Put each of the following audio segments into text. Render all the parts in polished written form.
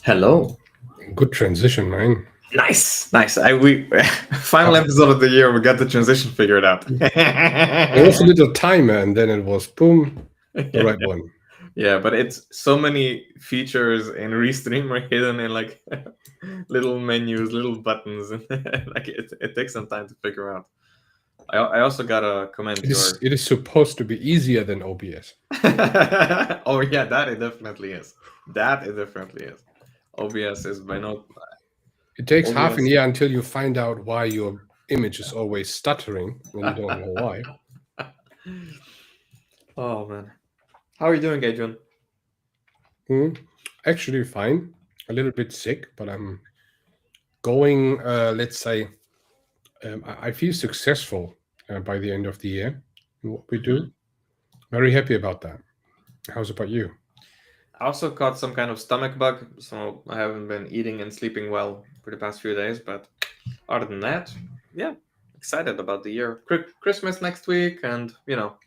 Hello. Good transition, man. Nice. We final episode of the year. We got the transition figured out. There was a little timer, and then it was boom, the right one. Yeah, but it's so many features in Restream are hidden in like little menus, little buttons, and like it takes some time to figure out. I also gotta comment It is supposed to be easier than OBS. Oh yeah, that it definitely is. OBS is by no. It takes half a year until you find out why your image is always stuttering when you don't know why. Oh man, how are you doing, Adrian? Actually, fine. A little bit sick, but I'm going. Let's say, I feel successful by the end of the year in what we do. Very happy about that. How's about you? I also caught some kind of stomach bug, so I haven't been eating and sleeping well for the past few days. But other than that, yeah, excited about the year. Christmas next week, and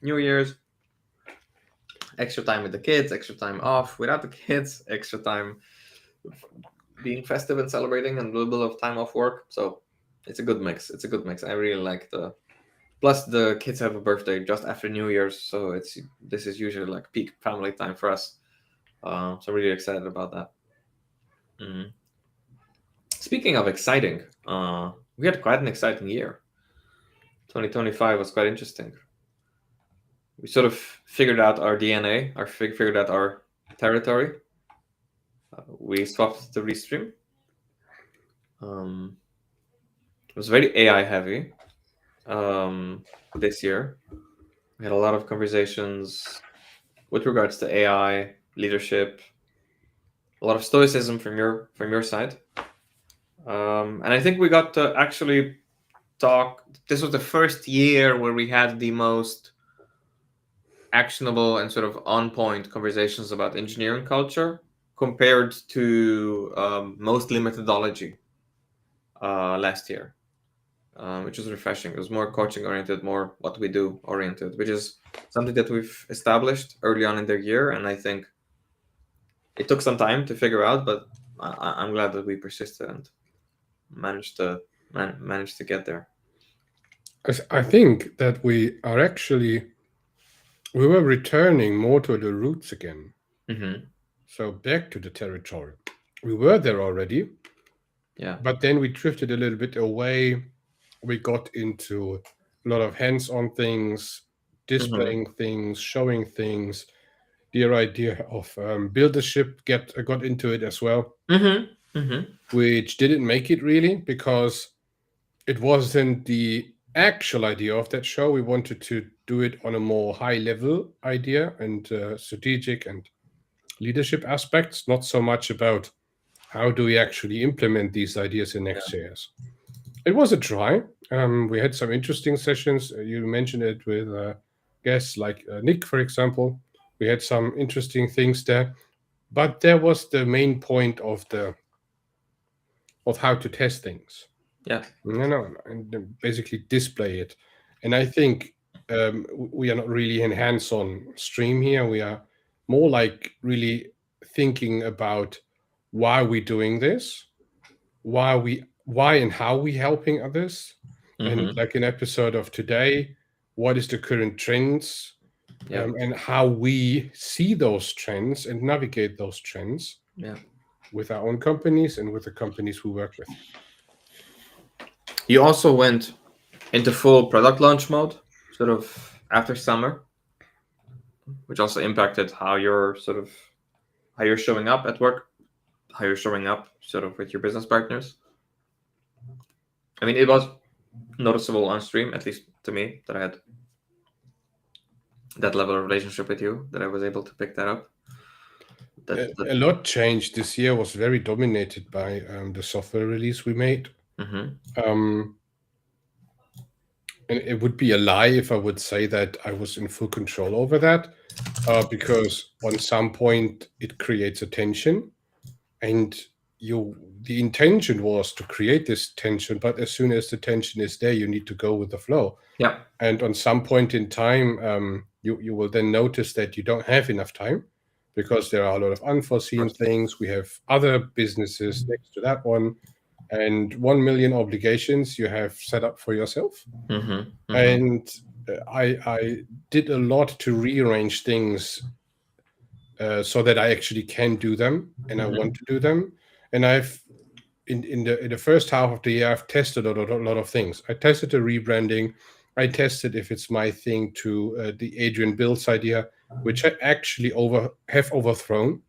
New Year's. Extra time with the kids, extra time off without the kids, extra time being festive and celebrating, and a little bit of time off work. So it's a good mix. I really like the. Plus, the kids have a birthday just after New Year's, so this is usually like peak family time for us. So I'm really excited about that. Speaking of exciting, we had quite an exciting year. 2025 was quite interesting. We sort of figured out our DNA, figured out our territory. We swapped the Restream. It was very AI heavy this year. We had a lot of conversations with regards to AI leadership, a lot of stoicism from your side, and I think we got to actually talk. This was the first year where we had the most actionable and sort of on-point conversations about engineering culture compared to mostly methodology last year, which was refreshing. It was more coaching oriented, more what we do oriented, which is something that we've established early on in the year, and I think it took some time to figure out, but I'm glad that we persisted and managed to get there. I think that we were returning more to the roots again. Mm-hmm. So back to the territory. We were there already, Yeah. but then we drifted a little bit away. We got into a lot of hands-on things, Mm-hmm. displaying things, showing things. The idea of buildership got into it as well, Mm-hmm. Mm-hmm. which didn't make it really because it wasn't the actual idea of that show. We wanted to do it on a more high level idea and strategic and leadership aspects, not so much about how do we actually implement these ideas in Yeah. Next.js. It was a try. We had some interesting sessions. You mentioned it with guests like Nick, for example. We had some interesting things there, but there was the main point of how to test things. Yeah. And basically display it. And I think we are not really in hands-on stream here. We are more like really thinking about why are we doing this, why and how we helping others, and Mm-hmm. like an episode of today, what is the current trends, Yeah. and how we see those trends and navigate those trends Yeah. with our own companies and with the companies we work with. You also went into full product launch mode, sort of after summer, which also impacted how you're showing up at work, how you're showing up sort of with your business partners. I mean, it was noticeable on stream, at least to me, that I had that level of relationship with you, that I was able to pick that up. A lot changed. This year was very dominated by the software release we made. Mm-hmm. Um, and it would be a lie if I would say that I was in full control over that, because on some point it creates a tension, and the intention was to create this tension, but as soon as the tension is there, you need to go with the flow. Yeah. And on some point in time, you will then notice that you don't have enough time because there are a lot of unforeseen things. We have other businesses next to that one, and 1 million obligations you have set up for yourself. Mm-hmm. Mm-hmm. And I did a lot to rearrange things so that I actually can do them and I want to do them. And I've in the first half of the year, I've tested a lot of things. I tested the rebranding. I tested if it's my thing to the Adrian Builds idea, which I actually have overthrown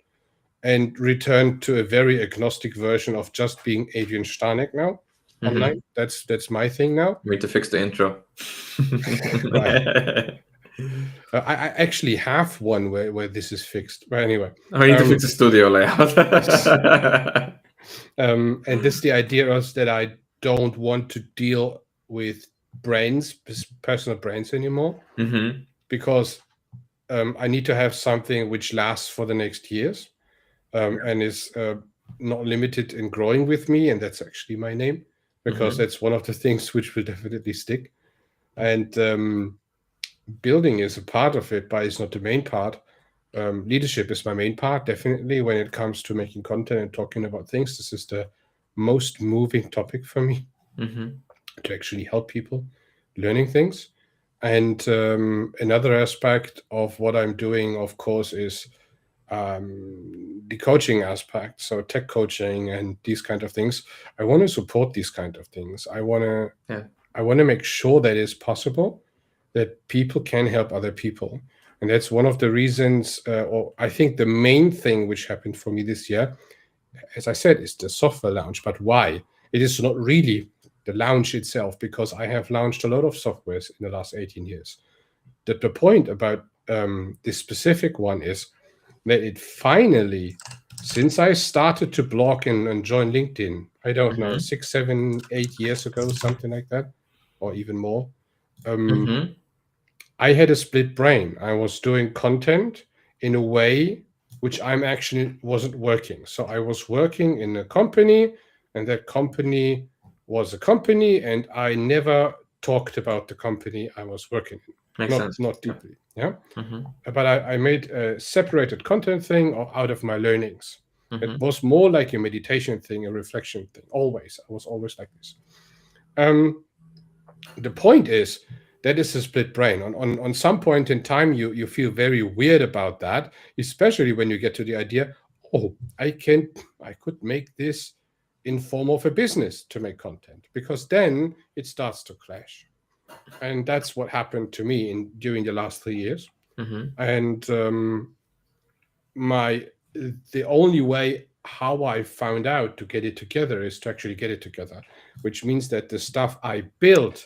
and returned to a very agnostic version of just being Adrian Stanek now online. That's my thing now. We need to fix the intro. Right. I actually have one where this is fixed. But anyway, I need to fix the studio layout. And this the idea is that I don't want to deal with brands, personal brands anymore, Mm-hmm. because I need to have something which lasts for the next years, and is not limited in growing with me. And that's actually my name, because that's one of the things which will definitely stick. And building is a part of it, but it's not the main part. Leadership is my main part, definitely, when it comes to making content and talking about things. This is the most moving topic for me, to actually help people learning things. And another aspect of what I'm doing, of course, is the coaching aspect. So tech coaching and these kind of things. I want to support these kind of things. I want to make sure that it's possible that people can help other people. And that's one of the reasons, or I think the main thing which happened for me this year, as I said, is the software launch. But why? It is not really the launch itself, because I have launched a lot of softwares in the last 18 years. The point about this specific one is that it finally, since I started to blog and join LinkedIn, I don't know, 6, 7, 8 years ago, something like that, or even more, I had a split brain. I was doing content in a way which I'm actually wasn't working. So I was working in a company, and that company was a company, and I never talked about the company I was working in. Makes sense. Not deeply. Yeah. But I made a separated content thing out of my learnings. It was more like a meditation thing, a reflection thing. Always. I was always like this. the point is that is a split brain. On some point in time, you feel very weird about that, especially when you get to the idea, oh, I could make this in form of a business to make content, because then it starts to clash. And that's what happened to me in during the last 3 years. Mm-hmm. And my the only way how I found out to get it together is to actually get it together, which means that the stuff I built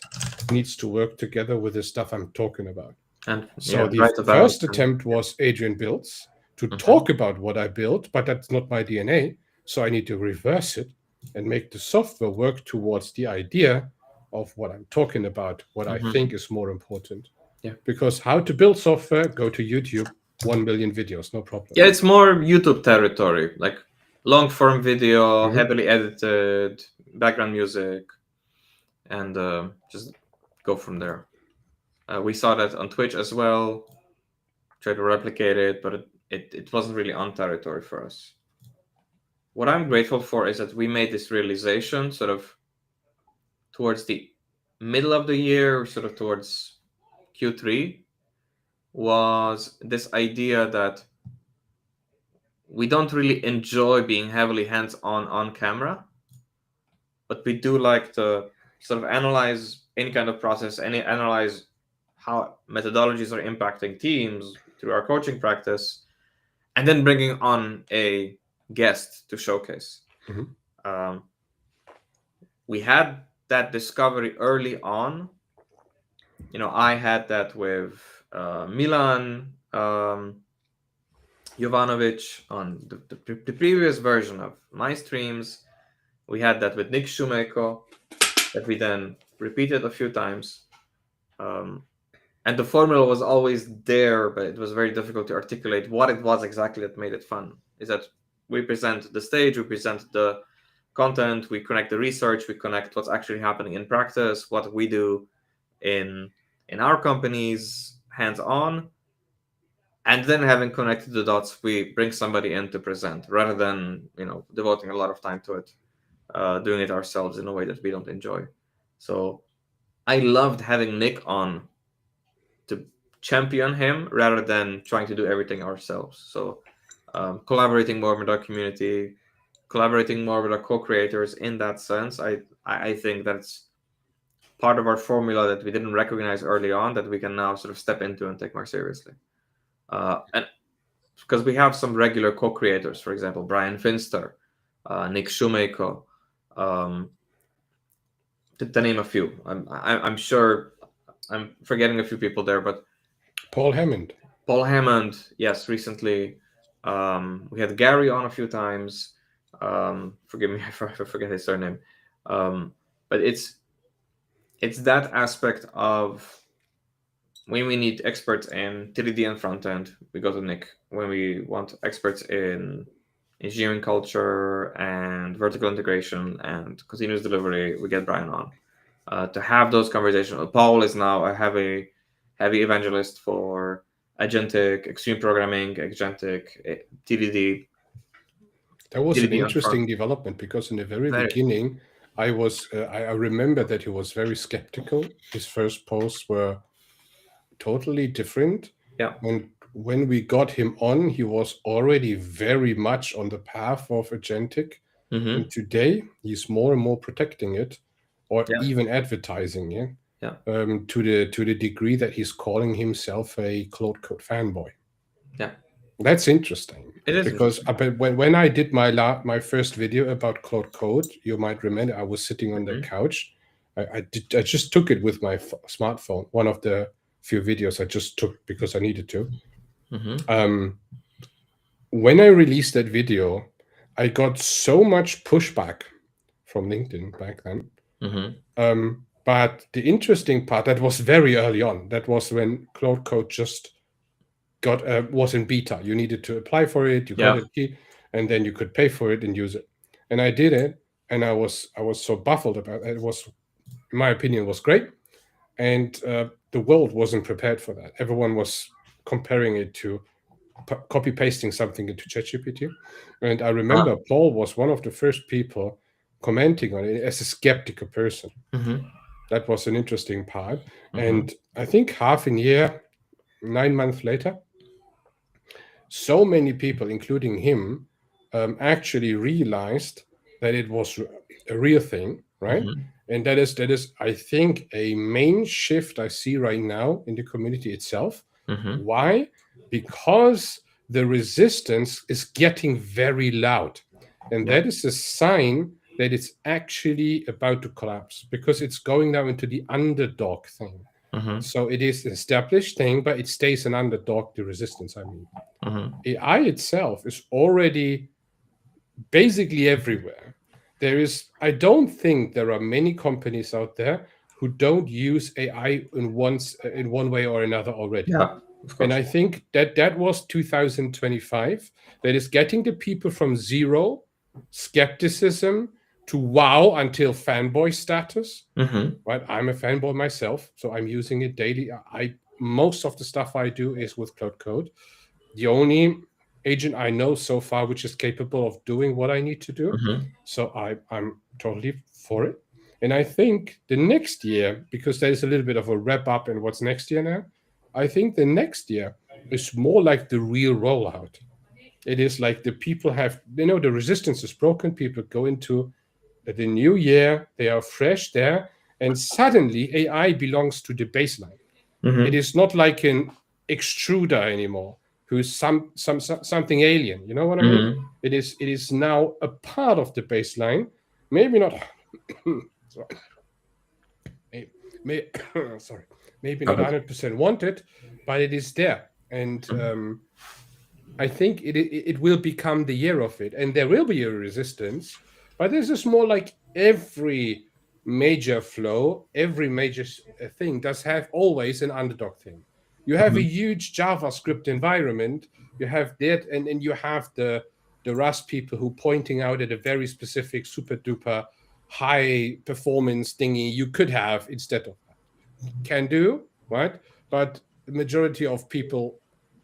needs to work together with the stuff I'm talking about. And So yeah, the right about. first attempt was Adrian builds to Mhm. talk about what I built, but that's not my DNA. So I need to reverse it and make the software work towards the idea of what I'm talking about, what I Mhm. think is more important. Yeah. Because how to build software, go to YouTube, 1 million videos, no problem. Yeah, it's more YouTube territory, like long form video, Mhm. heavily edited, background music, and just go from there. We saw that on Twitch as well. Tried to replicate it, but it wasn't really on territory for us. What I'm grateful for is that we made this realization sort of towards the middle of the year, sort of towards Q3, was this idea that we don't really enjoy being heavily hands on camera, but we do like to sort of analyze any kind of process, any analyze how methodologies are impacting teams through our coaching practice, and then bringing on a guest to showcase. Mhm. Um, we had that discovery early on. I had that with Milan Jovanovic on the previous version of my streams. We had that with Nick Shumeko that we then repeated a few times. Um, and the formula was always there, but it was very difficult to articulate what it was exactly that made it fun. Is that we present the stage, we present the content, we connect the research, we connect what's actually happening in practice, what we do in our companies hands on, and then having connected the dots, we bring somebody in to present rather than devoting a lot of time to it, doing it ourselves in a way that we don't enjoy. So I loved having Nick on to champion him rather than trying to do everything ourselves. So collaborating more with our community, collaborating more with our co-creators in that sense, I think that's part of our formula that we didn't recognize early on that we can now sort of step into and take more seriously. And because we have some regular co-creators, for example, Brian Finster, Nick Shumeko, um, to name a few. I'm sure I'm forgetting a few people there, but Paul Hammond. Paul Hammond, yes, recently. We had Gary on a few times. Forgive me if I forget his surname. But it's that aspect of when we need experts in TDD and front end, we go to Nick. When we want experts in engineering culture and vertical integration and continuous delivery, we get Brian on. To have those conversations. Paul is now a heavy evangelist for agentic, extreme programming, agentic, TDD, That was an TDD on front. interesting development because in the very Very, beginning, I remember that he was very skeptical. His first posts were totally different. yeah. And when we got him on, he was already very much on the path of agentic. Mm-hmm. And today, he's more and more protecting it, or Yeah, even advertising it, yeah, to the degree that he's calling himself a Claude Code fanboy. yeah. That's interesting It is because interesting. but when I did my first video about Claude Code, you might remember I was sitting on the Mm-hmm. couch. I just took it with my smartphone. One of the few videos I just took because I needed to. Mm-hmm. When I released that video, I got so much pushback from LinkedIn back then. Mm-hmm. But the interesting part, that was very early on. That was when Claude Code just was in beta. You needed to apply for it. You got Yeah. a key, and then you could pay for it and use it. And I did it, and I was so baffled about it. It was, in my opinion, was great, and the world wasn't prepared for that. Everyone was comparing it to copy pasting something into ChatGPT, and I remember Paul was one of the first people commenting on it as a skeptical person. Mm-hmm. That was an interesting part. Mm-hmm. And I think half a year, 9 months later, so many people, including him, actually realized that it was a real thing, right? Mm-hmm. And that is, I think, a main shift I see right now in the community itself. Mm-hmm. Why? Because the resistance is getting very loud, and Yeah. that is a sign that it's actually about to collapse because it's going now into the underdog thing. Mm-hmm. So it is an established thing, but it stays an underdog. The resistance, I mean. Mm-hmm. AI itself is already basically everywhere. I don't think there are many companies out there who don't use AI in one way or another already. Yeah. Of And course. I think that was 2025. That is getting the people from zero skepticism to wow until fanboy status. Mm-hmm. Right? I'm a fanboy myself, so I'm using it daily. I Most of the stuff I do is with Cloud Code. The only agent I know so far which is capable of doing what I need to do. Mm-hmm. So I'm totally for it. And I think the next year, because there's a little bit of a wrap up in what's next year now, I think the next year is more like the real rollout. It is like the people have, the resistance is broken. People go into the new year, they are fresh there, and suddenly AI belongs to the baseline. It Mm-hmm. is not like an extruder anymore, who's something alien. You know what I mean? Mm-hmm. It is now a part of the baseline. Maybe not. Sorry, may, sorry, maybe not Got it. 100% wanted, but it is there, and Mm-hmm. I think it will become the year of it, and there will be a resistance. But this is more like every major flow, every major thing does have always an underdog thing. You have a Mm-hmm. huge JavaScript environment. You have that, and you have the Rust people who pointing out at a very specific super duper high performance thingy you could have instead of that. Can do, right? But the majority of people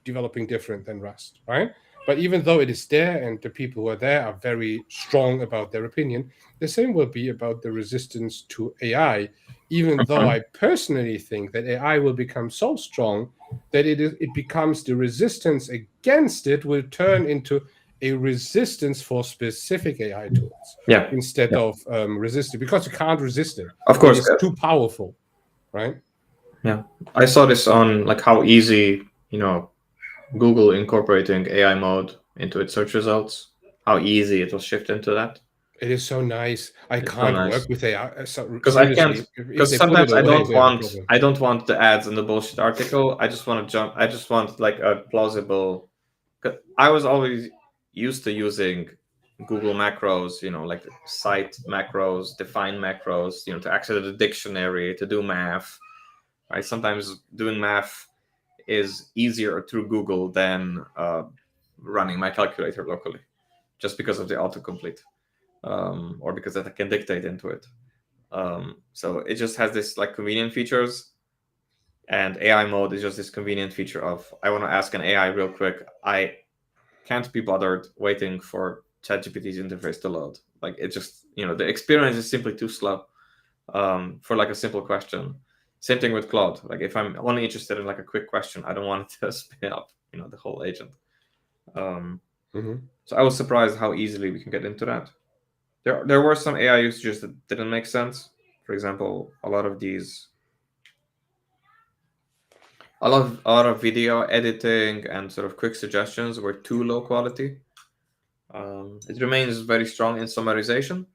developing different than Rust, right? But even though it is there and the people who are there are very strong about their opinion, the same will be about the resistance to AI. Even though Mm-hmm. I personally think that AI will become so strong that it becomes the resistance against it will turn into a resistance for specific AI tools Yeah. instead Yeah. of resisting because you can't resist it. Of It course. is too powerful, right? Yeah. I saw this on like how easy, Google incorporating AI mode into its search results. How easy it will shift into that. It is so nice. I It's so can't nice. work with AI. So, Because I can't. seriously, if Because they pull it sometimes I away, don't we have a want. problem. I don't want the ads in the bullshit article. I just want to jump. I just want like a plausible. 'Cause I was always used to using Google macros. Like cite macros, define macros. To access the dictionary, to do math. Right. Sometimes doing math is easier through Google than running my calculator locally, just because of the autocomplete, or because that I can dictate into it. So it just has this like convenient features, and AI mode is just this convenient feature of I want to ask an AI real quick. I can't be bothered waiting for ChatGPT's interface to load. Like it just the experience is simply too slow for like a simple question. Same thing with Claude. Like if I'm only interested in like a quick question, I don't want it to spin up the whole agent. Um, Mhm. so I was surprised how easily we can get into that. There were some AI usages that didn't make sense. For example, a lot of video editing and sort of quick suggestions were too low quality. It remains very strong in summarization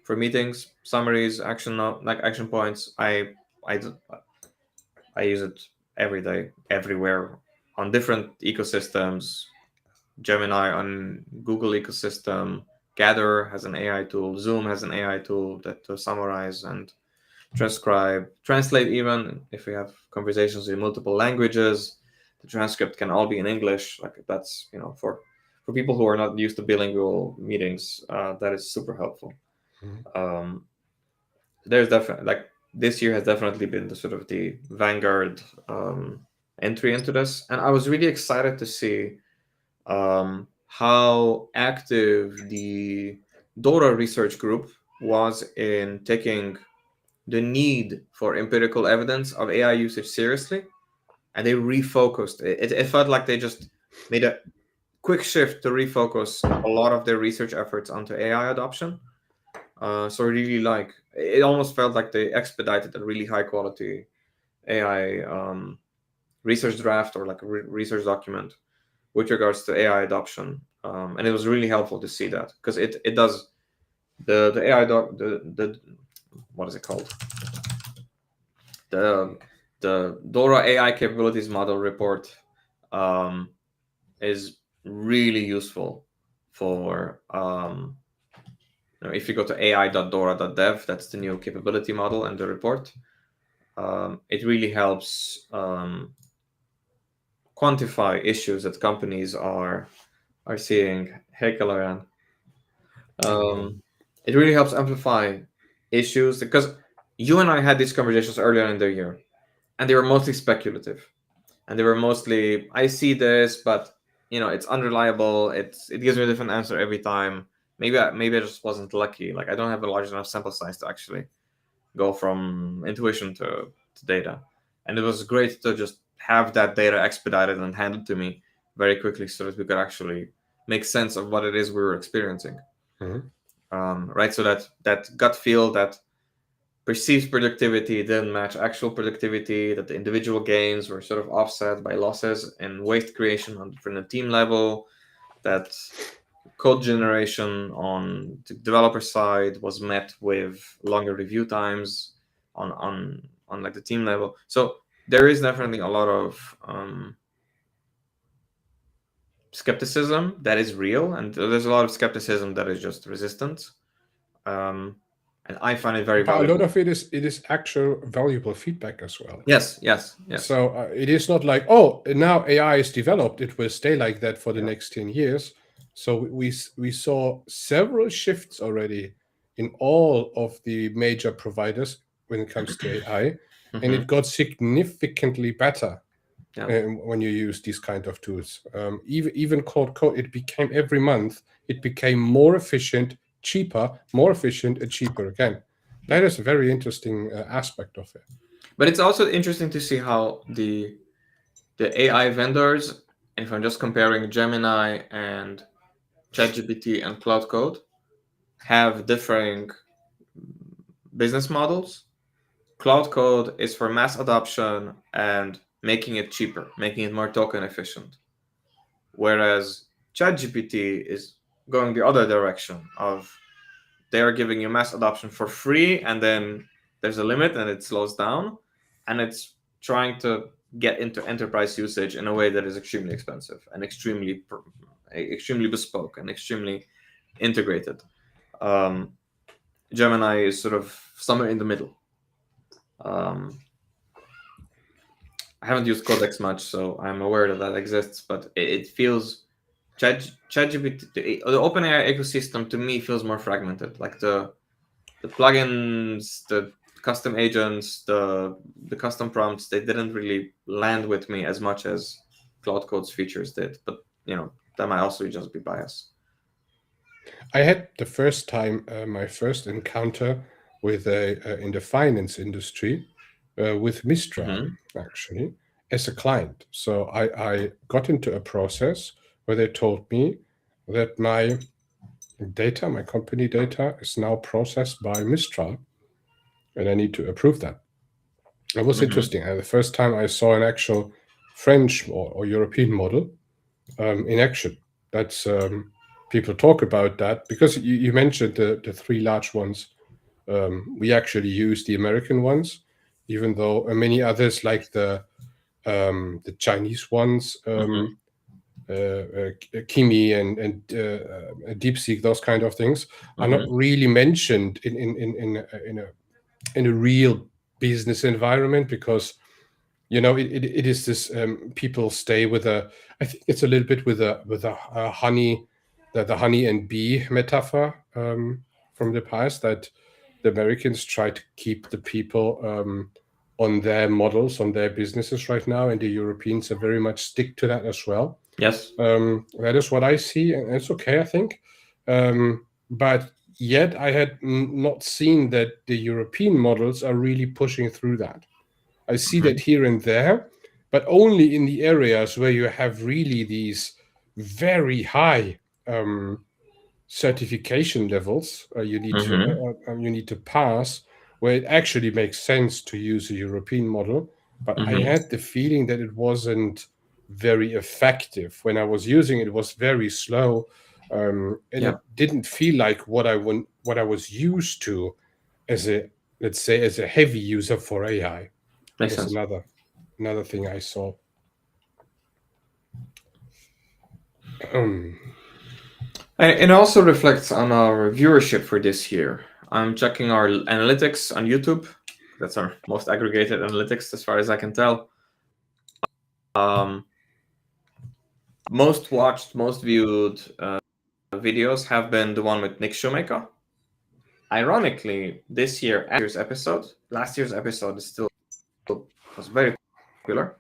for meetings, summaries, like action points. I I use it every day, everywhere, on different ecosystems. Gemini on Google ecosystem. Gather has an AI tool. Zoom has an AI tool that to summarize and transcribe, translate. Even if we have conversations in multiple languages, the transcript can all be in English. Like that's for people who are not used to bilingual meetings, that is super helpful. Mhm. Um, there's definitely like this year has definitely been the sort of the vanguard entry into this, and I was really excited to see how active the Dora research group was in taking the need for empirical evidence of AI usage seriously, and they refocused. It felt like they just made a quick shift to refocus a lot of their research efforts onto AI adoption. So really, like, it almost felt like they expedited a really high quality AI research draft, or like a research document with regards to AI adoption. And it was really helpful to see that, because it does the AI the what is it called, the Dora AI capabilities model report um, is really useful for if you go to ai.dora.dev, that's the new capability model and the report. It really helps quantify issues that companies are seeing. Hey, Kalaran. It really helps amplify issues, because you and I had these conversations earlier in the year, and they were mostly speculative, and they were mostly, I see this, but it's unreliable. It gives me a different answer every time. Maybe I just wasn't lucky. Like, I don't have a large enough sample size to actually go from intuition to data. And it was great to just have that data expedited and handed to me very quickly, so that we could actually make sense of what it is we were experiencing. Right, so that gut feel that perceived productivity didn't match actual productivity, that the individual gains were sort of offset by losses and waste creation from the team level, that code generation on the developer side was met with longer review times on like the team level. So there is definitely a lot of skepticism that is real, and there's a lot of skepticism that is just resistance. And I find it very But a lot valuable. of it is actual valuable feedback as well. Yes. So it is not like, oh, now AI is developed, it will stay like that for the next 10 years. So we saw several shifts already in all of the major providers when it comes to AI, and it got significantly better when you use these kind of tools. Even code, it became every month, it became more efficient, cheaper, more efficient, and cheaper again. That is a very interesting aspect of it. But it's also interesting to see how the AI vendors, if I'm just comparing Gemini and ChatGPT and Cloud Code, have differing business models. Cloud Code is for mass adoption and making it cheaper, making it more token efficient. Whereas ChatGPT is going the other direction of, they are giving you mass adoption for free, and then there's a limit and it slows down, and it's trying to get into enterprise usage in a way that is extremely expensive and extremely bespoke and extremely integrated. Gemini is sort of somewhere in the middle. I haven't used Codex much, so I'm aware that exists, but it feels ChatGPT, the OpenAI ecosystem to me feels more fragmented. Like the plugins, the custom agents, the custom prompts, they didn't really land with me as much as Cloud Code's features did. But that might also just be bias. I had the first time, my first encounter with in the finance industry with Mistral, actually, as a client. So I got into a process where they told me that my data, my company data, is now processed by Mistral, and I need to approve that. It was interesting. And the first time I saw an actual French or European model in action. That's people talk about that because you mentioned the three large ones. We actually use the American ones, even though many others like the Chinese ones, Kimi and DeepSeek, those kind of things are not really mentioned in a real business environment, because it is this people stay with I think it's a little bit with a honey, the honey and bee metaphor from the past, that the Americans try to keep the people on their models, on their businesses right now, and the Europeans are very much stick to that as well. Yes. That is what I see, and it's okay, I think. But yet I had not seen that the European models are really pushing through that. I see Mhm. that here and there, but only in the areas where you have really these very high certification levels Mhm. you need to pass, where it actually makes sense to use a European model. But I Mhm. had the feeling that it wasn't very effective. When I was using it, it was very slow, and Yeah, it didn't feel like what I was used to as a, let's say, as a heavy user for AI. That makes was sense. another thing I saw. Um, And it also reflects on our viewership for this year. I'm checking our analytics on YouTube. That's our most aggregated analytics, as far as I can tell. Um, Most watched, most viewed videos have been the one with Nick Shoemaker. Ironically, this year, last year's episode is still was very popular,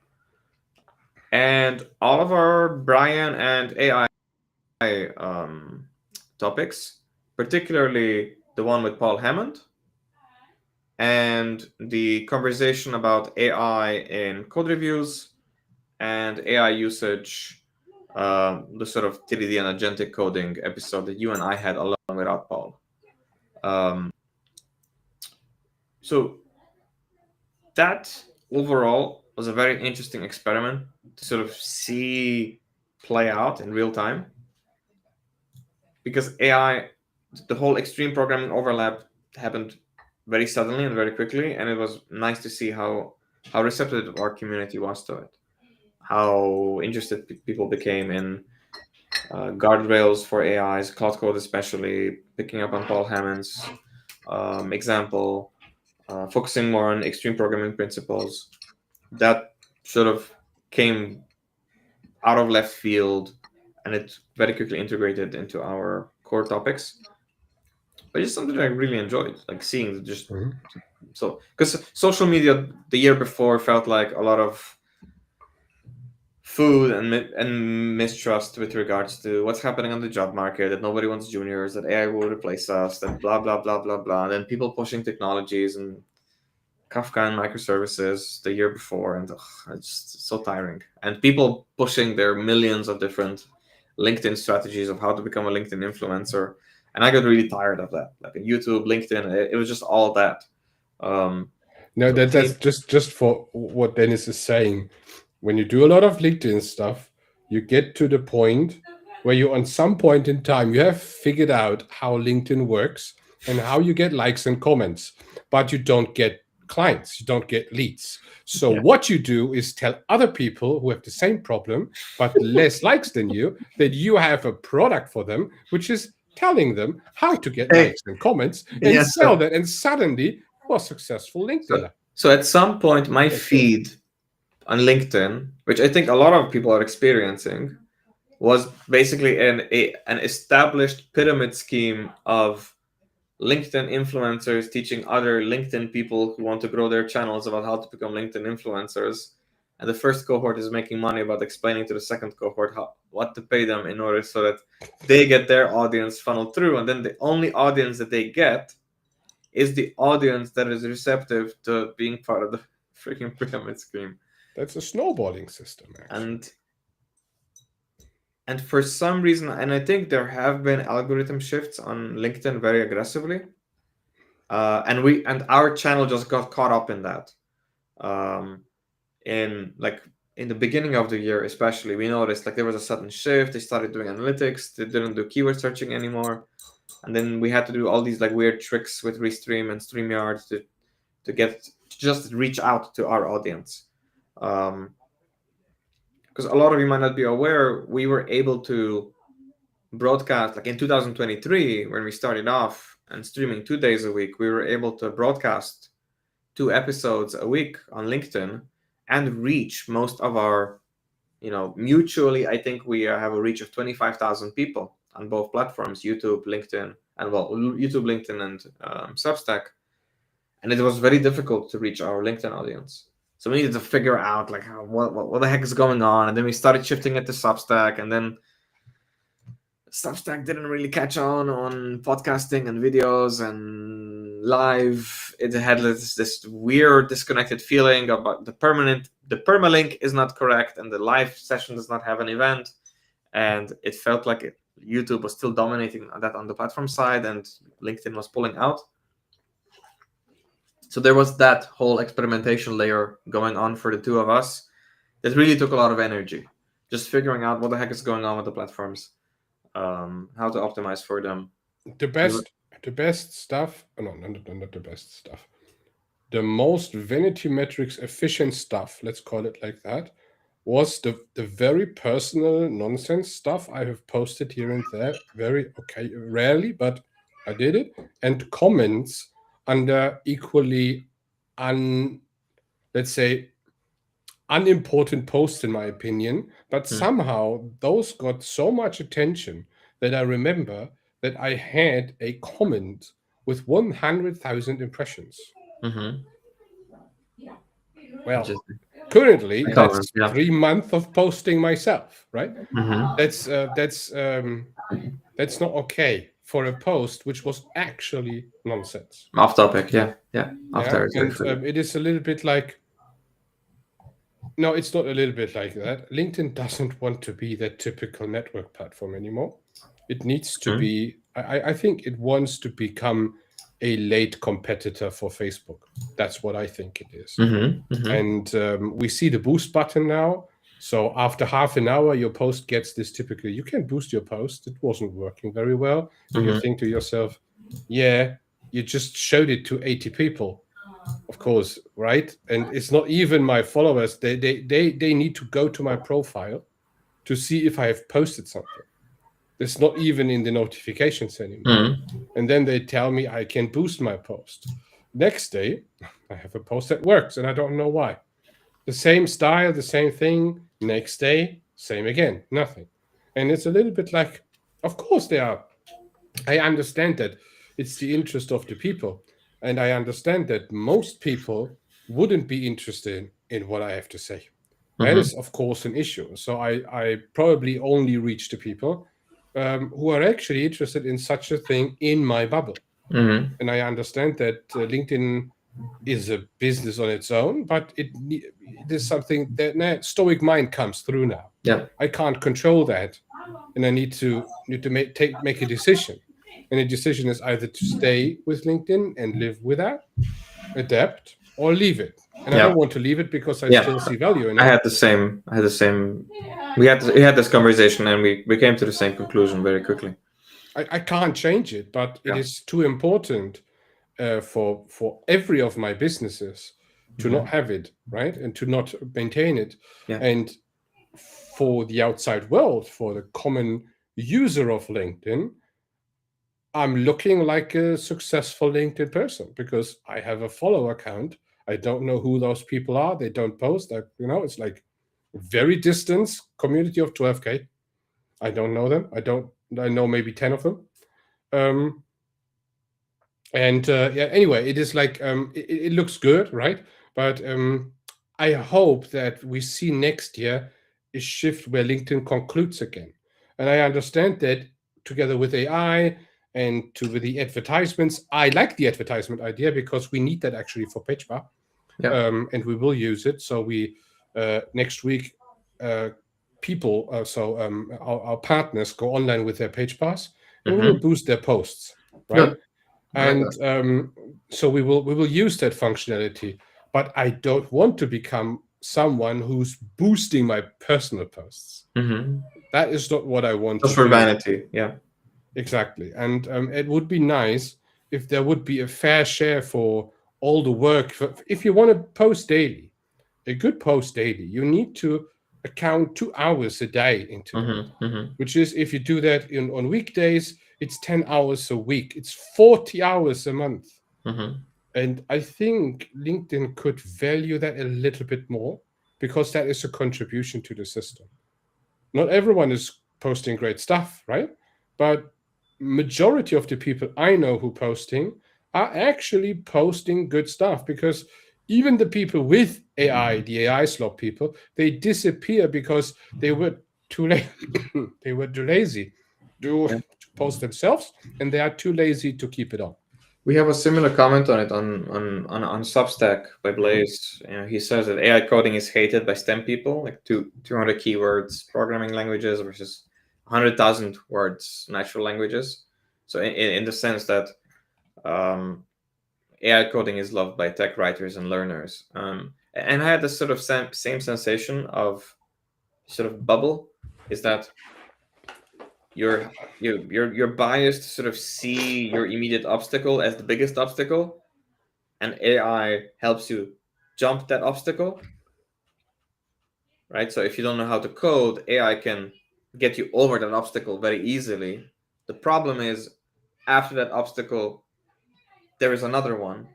and all of our Brian and AI topics, particularly the one with Paul Hammond and the conversation about AI in code reviews and AI usage, the sort of 3D and agentic coding episode that you and I had along without Paul. Um, so that overall was a very interesting experiment to sort of see play out in real time, because AI, the whole extreme programming overlap happened very suddenly and very quickly, and it was nice to see how receptive our community was to it, how interested people became in guardrails for AIs, Cloud Code especially, picking up on Paul Hammond's example, focusing more on extreme programming principles. That sort of came out of left field, and it very quickly integrated into our core topics. But it's something I really enjoyed, like seeing just mhm. so, because social media the year before felt like a lot of food and mistrust with regards to what's happening on the job market, that nobody wants juniors, that AI will replace us, that blah blah blah blah blah, and then people pushing technologies and Kafka and microservices the year before, and it's just so tiring. And people pushing their millions of different LinkedIn strategies of how to become a LinkedIn influencer, and I got really tired of that. Like YouTube, LinkedIn, it was just all that. Um, No, so that's team, just for what Dennis is saying. When you do a lot of LinkedIn stuff, you get to the point where you, on some point in time, you have figured out how LinkedIn works and how you get likes and comments, but you don't get clients, you don't get leads. So yeah. what you do is tell other people who have the same problem but less likes than you that you have a product for them, which is telling them how to get Hey, likes and comments and yeah. sell that. And suddenly you're a successful So, LinkedIner. so at some point, my That's it. feed on LinkedIn, which I think a lot of people are experiencing, was basically an established pyramid scheme of LinkedIn influencers teaching other LinkedIn people who want to grow their channels about how to become LinkedIn influencers. And the first cohort is making money about explaining to the second cohort what to pay them in order so that they get their audience funneled through. And then the only audience that they get is the audience that is receptive to being part of the freaking pyramid scheme. That's a snowballing system, actually. And and for some reason, and I think there have been algorithm shifts on LinkedIn very aggressively, and our channel just got caught up in that. Um, in like in the beginning of the year, especially, we noticed like there was a sudden shift. They started doing analytics. They didn't do keyword searching anymore, and then we had to do all these like weird tricks with Restream and StreamYard to get to just reach out to our audience. Because a lot of you might not be aware, we were able to broadcast like in 2023 when we started off and streaming 2 days a week. We were able to broadcast 2 episodes a week on LinkedIn and reach most of our, mutually, I think we have a reach of 25,000 people on both platforms, YouTube, LinkedIn, and YouTube, LinkedIn, and Substack. And it was very difficult to reach our LinkedIn audience. So we needed to figure out like what the heck is going on, and then we started shifting it to Substack, and then Substack didn't really catch on podcasting and videos and live. It had this weird disconnected feeling about the permalink is not correct, and the live session does not have an event, and it felt like YouTube was still dominating that on the platform side, and LinkedIn was pulling out. So there was that whole experimentation layer going on for the two of us. That really took a lot of energy, just figuring out what the heck is going on with the platforms. How to optimize for them. The best stuff, no, not the best stuff. The most vanity metrics efficient stuff, let's call it like that, was the very personal nonsense stuff I have posted here and there, rarely, but I did it, and comments under equally let's say, unimportant posts in my opinion, but somehow those got so much attention that I remember that I had a comment with 100,000 impressions. Well, currently that's 3 months of posting myself, right? That's not okay for a post which was actually nonsense. Off topic, yeah. And it is a little bit like, no, it's not a little bit like that. LinkedIn doesn't want to be that typical network platform anymore. It needs to be, I think it wants to become a late competitor for Facebook. That's what I think it is. And we see the boost button now. So after half an hour, your post gets this typical, you can boost your post. It wasn't working very well. And you think to yourself, yeah, you just showed it to 80 people. Of course, right? And it's not even my followers. They need to go to my profile to see if I have posted something. It's not even in the notifications anymore. And then they tell me I can boost my post. Next day, I have a post that works, and I don't know why. The same style, the same thing. Next day, same again, nothing. And it's a little bit like, of course they are. I understand that it's the interest of the people. And I understand that most people wouldn't be interested in what I have to say. That is, of course, an issue. So I probably only reach the people who are actually interested in such a thing in my bubble. And I understand that LinkedIn is a business on its own, but it is something that stoic mind comes through now. Yeah, I can't control that, and I need to make a decision. And the decision is either to stay with LinkedIn and live with that, adapt, or leave it. And I don't want to leave it because I still see value in it. I had the same. We had this conversation, and we came to the same conclusion very quickly. I can't change it, but it is too important for every of my businesses to not have it, right, and to not maintain it. And for the outside world, for the common user of LinkedIn, I'm looking like a successful LinkedIn person because I have a follow account. I don't know who those people are. They don't post. It's like very distant community of 12K. I don't know them. I know maybe 10 of them. Anyway, it is like it looks good, right? But I hope that we see next year a shift where LinkedIn concludes again. And I understand that together with AI and with the advertisements, I like the advertisement idea because we need that actually for PageBar. And we will use it. So we next week people, our partners go online with their PageBars and we will boost their posts, right? Good. And so we will use that functionality, but I don't want to become someone who's boosting my personal posts. That is not what I want. Just for vanity, yeah. Exactly. And it would be nice if there would be a fair share for all the work. If you want to post daily, a good post daily, you need to account 2 hours a day into it, which is, if you do that on weekdays, it's 10 hours a week. It's 40 hours a month. And I think LinkedIn could value that a little bit more because that is a contribution to the system. Not everyone is posting great stuff, right? But majority of the people I know who posting are actually posting good stuff, because even the people with AI, the AI slop people, they disappear because they were too lazy. do Yeah. to post themselves, and they are too lazy to keep it on. We have a similar comment on it on Substack by Mhm. Blaze. He says that AI coding is hated by STEM people, like 200 keywords programming languages versus 100,000 words natural languages. So in the sense that um, AI coding is loved by tech writers and learners. And I had this sort of same sensation of sort of bubble, is that you're biased to sort of see your immediate obstacle as the biggest obstacle, and AI helps you jump that obstacle, right? So if you don't know how to code, AI can get you over that obstacle very easily. The problem is, after that obstacle, there is another one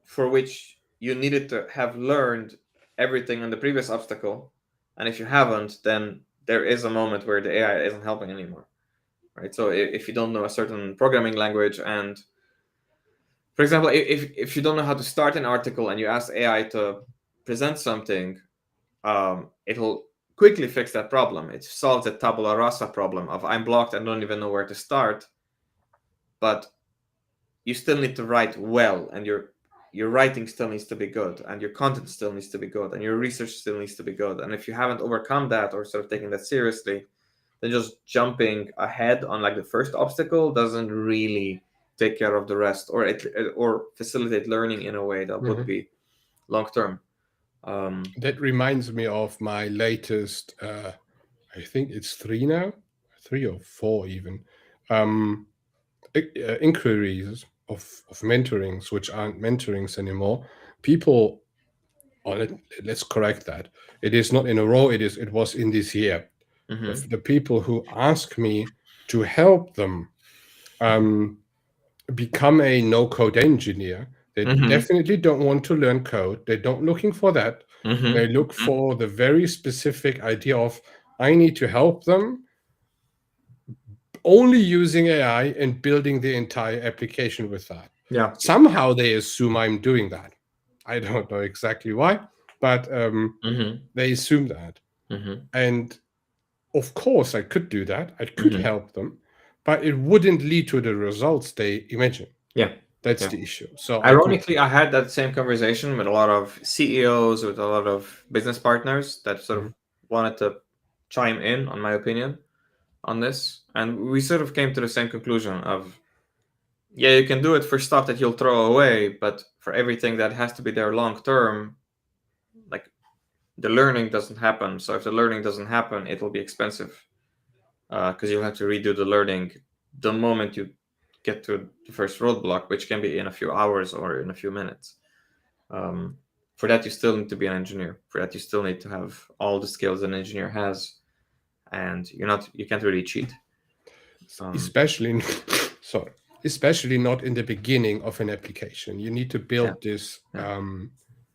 for which you needed to have learned everything on the previous obstacle. And if you haven't, then there is a moment where the AI isn't helping anymore, right? So if you don't know a certain programming language, and for example, if you don't know how to start an article and you ask AI to present something, it'll quickly fix that problem. It solves the tabula rasa problem of I'm blocked and don't even know where to start. But you still need to write well, and your writing still needs to be good, and your content still needs to be good, and your research still needs to be good. And if you haven't overcome that or sort of taking that seriously, then just jumping ahead on like the first obstacle doesn't really take care of the rest, or facilitate learning in a way that would Mhm. be long term. That reminds me of my latest, I think it's three now, 3 or 4 even, um, inquiries of mentorings, which aren't mentorings anymore. People, or let's correct that. It is not in a row. It was in this year. Mm-hmm. The people who ask me to help them um, become a no-code engineer, they Mm-hmm. definitely don't want to learn code. They're not looking for that. They look Mm-hmm. for the very specific idea of I need to help them only using AI and building the entire application with that. Yeah. Somehow they assume I'm doing that. I don't know exactly why, but Mm-hmm. they assume that. Mm-hmm. And of course, I could do that. I could Mm-hmm. help them, but it wouldn't lead to the results they imagine. Yeah. That's Yeah. the issue. So I could. Ironically, I had that same conversation with a lot of CEOs, with a lot of business partners that sort of Mhm. wanted to chime in on my opinion on this. And we sort of came to the same conclusion of, yeah, you can do it for stuff that you'll throw away, but for everything that has to be there long term, like the learning doesn't happen. So if the learning doesn't happen, it will be expensive, because you'll have to redo the learning the moment you get to the first roadblock, which can be in a few hours or in a few minutes. Um, for that, you still need to be an engineer. For that, you still need to have all the skills an engineer has, and you can't really cheat. Um, Especially sorry, especially not in the beginning of an application. You need to yeah, build this yeah,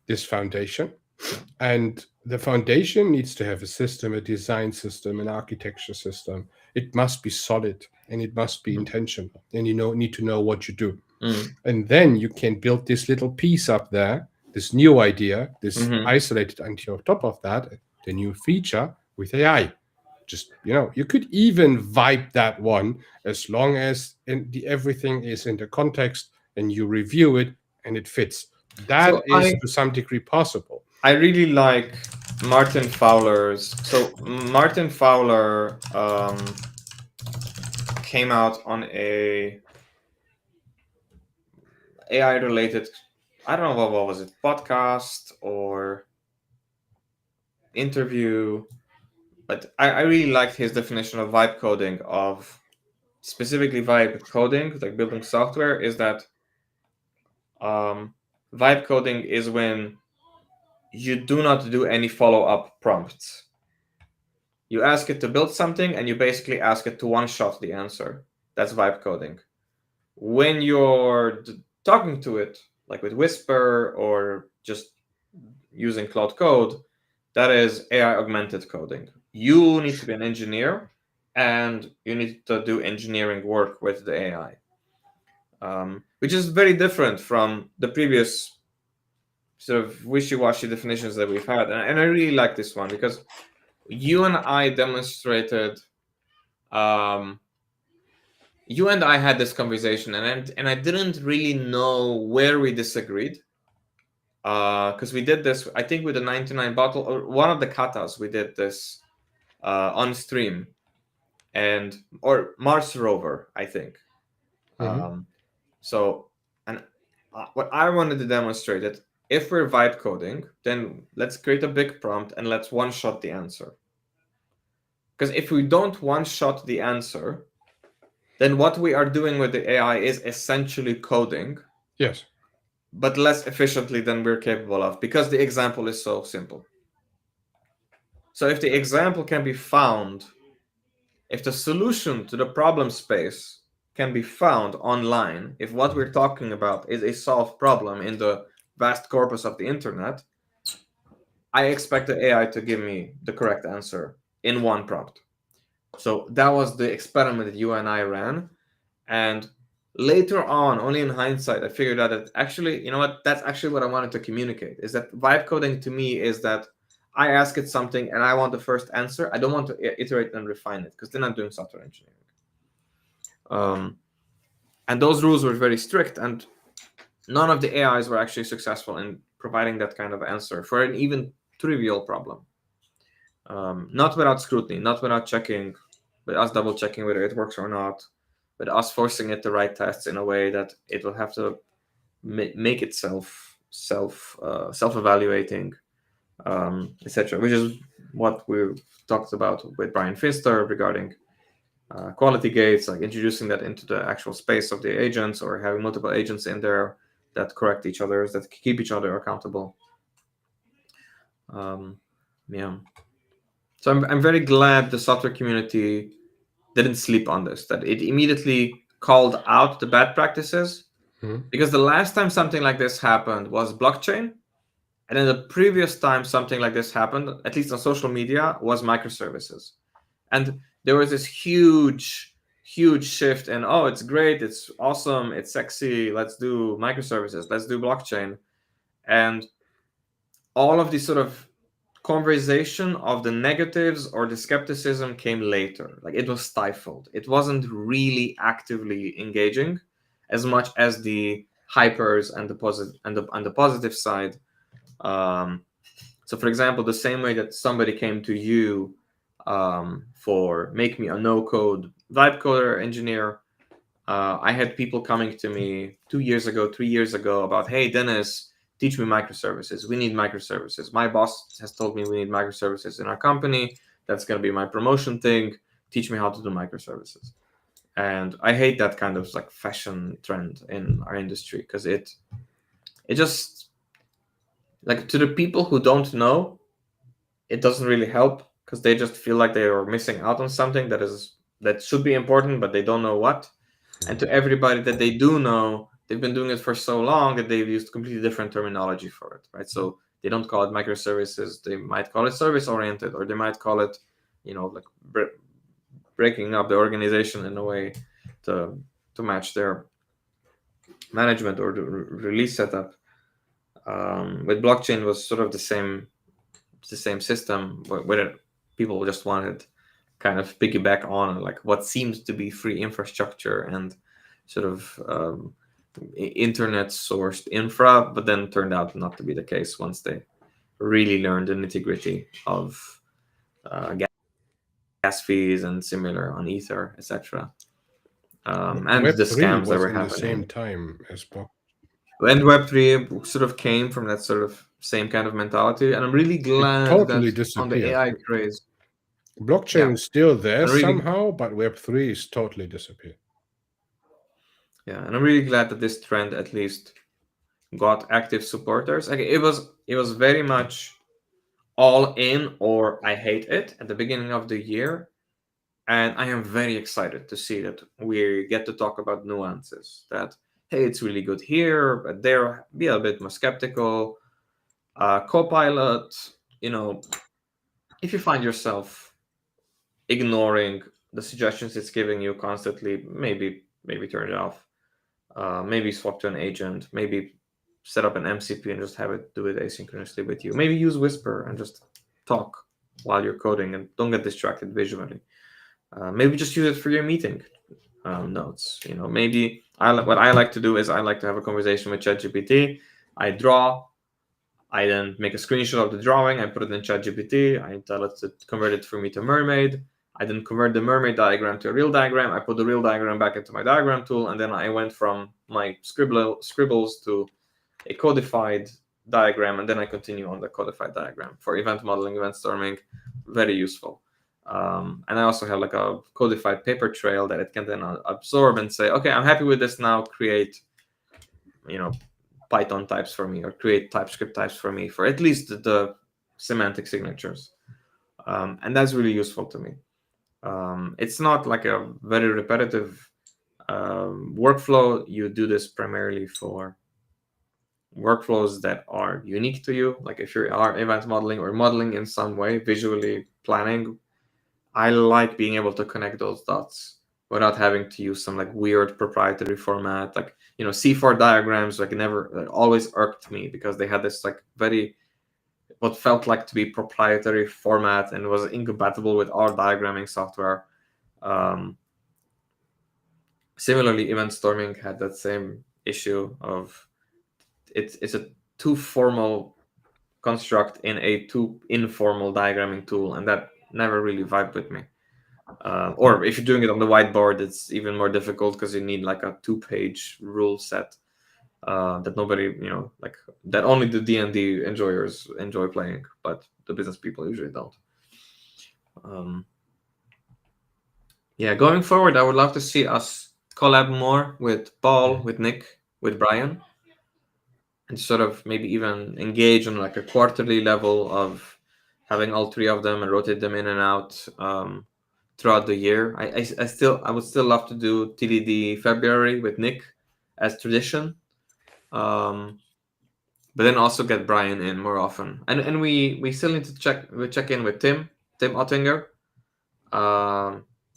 this foundation, yeah. and the foundation needs to have a system, a design system, an architecture system. It must be solid and it must be Mhm. intentional, and you need to know what you do. Mm. And then you can build this little piece up there, this new idea, this Mm-hmm. isolated until on top of that, the new feature with AI. Just you could even vibe that one as long as everything is in the context and you review it and it fits. That So is to some degree possible. I really like Martin Fowler's. So Martin Fowler came out on a AI related, I don't know what was it, podcast or interview, but I really liked his definition of vibe coding, of specifically vibe coding, like building software, is that um, vibe coding is when you do not do any follow up prompts. You ask it to build something and you basically ask it to one shot the answer. That's vibe coding. When you're talking to it, like with Whisper or just using Cloud Code, that is AI augmented coding. You need to be an engineer and you need to do engineering work with the AI, which is very different from the previous sort of wishy-washy definitions that we've had. And I really like this one because you and I demonstrated You and I had this conversation, and I didn't really know where we disagreed. Because we did this, I think, with the 99 bottle, or one of the katas, we did this on stream, or Mars rover, I think. Mhm. So, and what I wanted to demonstrate it, if we're vibe coding, then let's create a big prompt and let's one shot the answer. Because if we don't one shot the answer, then what we are doing with the AI is essentially coding, Yes. but less efficiently than we're capable of, because the example is so simple. So if the example can be found, if the solution to the problem space can be found online, if what we're talking about is a solved problem in the vast corpus of the internet, I expect the AI to give me the correct answer in one prompt. So that was the experiment that you and I ran. And later on, only in hindsight, I figured out that actually, you know what, that's actually what I wanted to communicate, is that vibe coding to me is that I ask it something and I want the first answer. I don't want to iterate and refine it, because then I'm doing software engineering. And those rules were very strict, and none of the AIs were actually successful in providing that kind of answer for an even trivial problem. Not without scrutiny, not without checking, with us double checking whether it works or not, with us forcing it to write tests in a way that it will have to make itself self-evaluating, etc. Which is what we talked about with Brian Finster regarding quality gates, like introducing that into the actual space of the agents, or having multiple agents in there that correct each other, that keep each other accountable. Yeah. So I'm very glad the software community didn't sleep on this, that it immediately called out the bad practices. Mhm. Because the last time something like this happened was blockchain. And then the previous time something like this happened, at least on social media, was microservices. And there was this huge, huge shift in, oh, it's great, it's awesome, it's sexy, let's do microservices, let's do blockchain. And all of these sort of conversation of the negatives or the skepticism came later. Like, it was stifled. It wasn't really actively engaging as much as the hypers and the positive side. So, for example, the same way that somebody came to you for make me a no-code vibe coder engineer, I had people coming to me 2 years ago, 3 years ago about, hey, Dennis, teach me microservices. We need microservices. My boss has told me we need microservices in our company. That's going to be my promotion thing. Teach me how to do microservices. And I hate that kind of like fashion trend in our industry, because it just, like, to the people who don't know, it doesn't really help, because they just feel like they are missing out on something that should be important, but they don't know what. And to everybody that they do know, they've been doing it for so long that they've used completely different terminology for it, right? So they don't call it microservices. They might call it service oriented, or they might call it, like breaking up the organization in a way to match their management or the release setup. With blockchain was sort of the same system, where people just wanted kind of piggyback on like what seems to be free infrastructure and sort of internet sourced infra, but then turned out not to be the case once they really learned the nitty gritty of gas fees and similar on Ether, etc. And Web the three scams that was were in the same happening. time as block. And Web3 sort of came from that sort of same kind of mentality. And I'm really It glad that totally on the disappeared. AI craze, Blockchain yeah, is still there and really, somehow, but Web3 is totally disappeared. yeah, and I'm really glad that this trend at least got active supporters. Like, it was very much all in or I hate it at the beginning of the year. And I am very excited to see that we get to talk about nuances. That, hey, it's really good here, but there, be a bit more skeptical. Copilot, if you find yourself ignoring the suggestions it's giving you constantly, maybe turn it off. Maybe swap to an agent. Maybe set up an MCP and just have it do it asynchronously with you. Maybe use Whisper and just talk while you're coding and don't get distracted visually. Maybe just use it for your meeting notes. Maybe what I like to do is I like to have a conversation with ChatGPT. I draw. I then make a screenshot of the drawing. I put it in ChatGPT. I tell it to convert it for me to mermaid. I then convert the mermaid diagram to a real diagram. I put the real diagram back into my diagram tool, and then I went from my scribbles to a codified diagram, and then I continue on the codified diagram for event modeling, event storming. Very useful. And I also have like a codified paper trail that it can then absorb and say, okay, I'm happy with this now. Create, Python types for me, or create TypeScript types for me for at least the semantic signatures. And that's really useful to me. It's not like a very repetitive workflow. You do this primarily for workflows that are unique to you. Like if you are event modeling or modeling in some way, visually planning, I like being able to connect those dots without having to use some like weird proprietary format. Like, C4 diagrams, like always irked me because they had this like what felt like to be proprietary format and was incompatible with our diagramming software. Similarly, event storming had that same issue of it's a too formal construct in a too informal diagramming tool, and that never really vibed with me. Or if you're doing it on the whiteboard, it's even more difficult because you need like a 2-page rule set that nobody, like that only the D&D enjoyers enjoy playing, but the business people usually don't. Yeah, going forward, I would love to see us collab more with Paul, with Nick, with Brian, and sort of maybe even engage on like a quarterly level of having all three of them and rotate them in and out throughout the year. I would still love to do TDD February with Nick as tradition, but then also get Brian in more often. And we still need to check in with Tim Ottinger.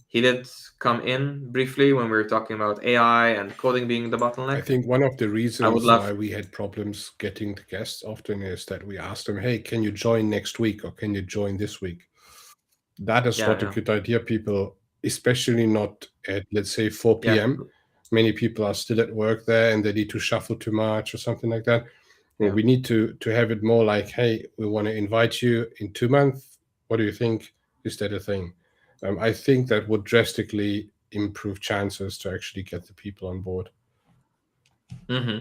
He did come in briefly when we were talking about AI and coding being the bottleneck. I think one of the reasons love- why we had problems getting the guests often is that we asked them, hey, can you join next week or can you join this week? That is not a good idea, people, especially not at, let's say, 4 p.m. Many people are still at work there and they need to shuffle too much or something like that. Well, we need to have it more like, hey, we want to invite you in 2 months. What do you think? Is that a thing? I think that would drastically improve chances to actually get the people on board. Yeah,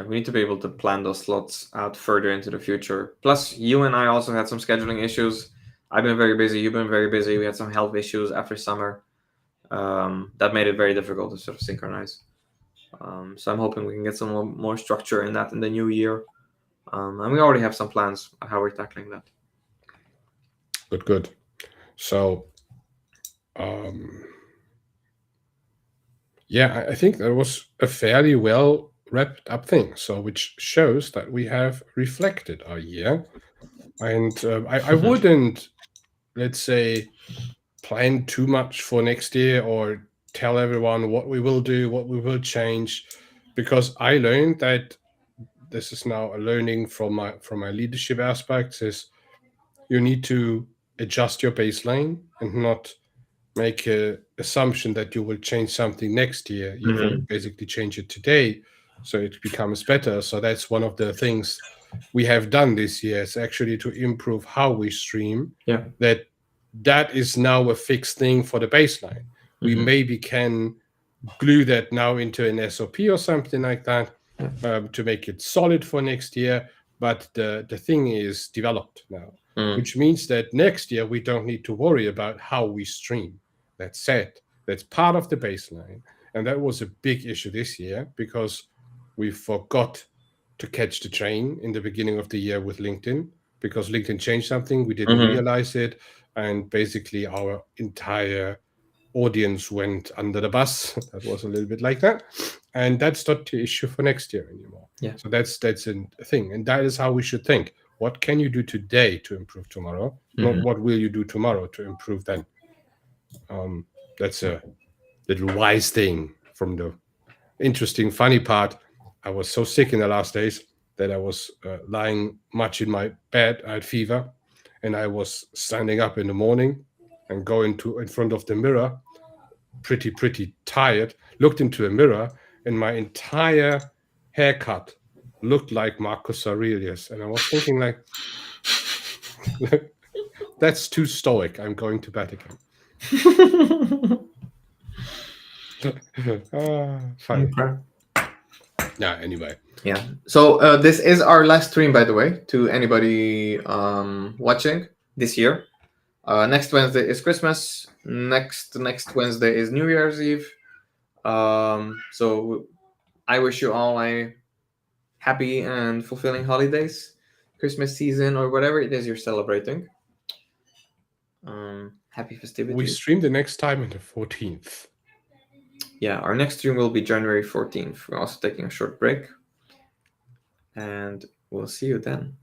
we need to be able to plan those slots out further into the future. Plus, you and I also had some scheduling issues. I've been very busy. You've been very busy. We had some health issues after summer. That made it very difficult to sort of synchronize. So I'm hoping we can get some more structure in that in the new year. And we already have some plans on how we're tackling that. Good. So, yeah, I think that was a fairly well wrapped up thing. So, which shows that we have reflected our year. And I wouldn't, let's say, plan too much for next year or tell everyone what we will do, what we will change, because I learned that this is now a learning from my leadership aspects is you need to adjust your baseline and not make an assumption that you will change something next year. You will basically change it today so it becomes better. So that's one of the things we have done this year is actually to improve how we stream. Yeah. That is now a fixed thing for the baseline. We maybe can glue that now into an SOP or something like that to make it solid for next year. But the thing is developed now, which means that next year we don't need to worry about how we stream. That's set. That's part of the baseline. And that was a big issue this year because we forgot to catch the train in the beginning of the year with LinkedIn because LinkedIn changed something. We didn't realize it. And basically our entire audience went under the bus. That was a little bit like that. And that's not the issue for next year anymore. Yeah. So that's a thing. And that is how we should think. What can you do today to improve tomorrow? Not what will you do tomorrow to improve then. That's a little wise thing from the interesting, funny part. I was so sick in the last days that I was lying much in my bed. I had fever. and I was standing up in the morning and going to in front of the mirror, pretty tired, looked into a mirror, and my entire haircut looked like Marcus Aurelius. And I was thinking, like, that's too stoic. I'm going to bed again. Funny. Okay. Yeah, anyway. Yeah. So this is our last stream, by the way, to anybody watching this year. Next Wednesday is Christmas. Next Wednesday is New Year's Eve. So I wish you all a happy and fulfilling holidays, Christmas season, or whatever it is you're celebrating. Happy festivities. We stream the next time on the 14th. Yeah, our next stream will be January 14th. We're also taking a short break. And we'll see you then.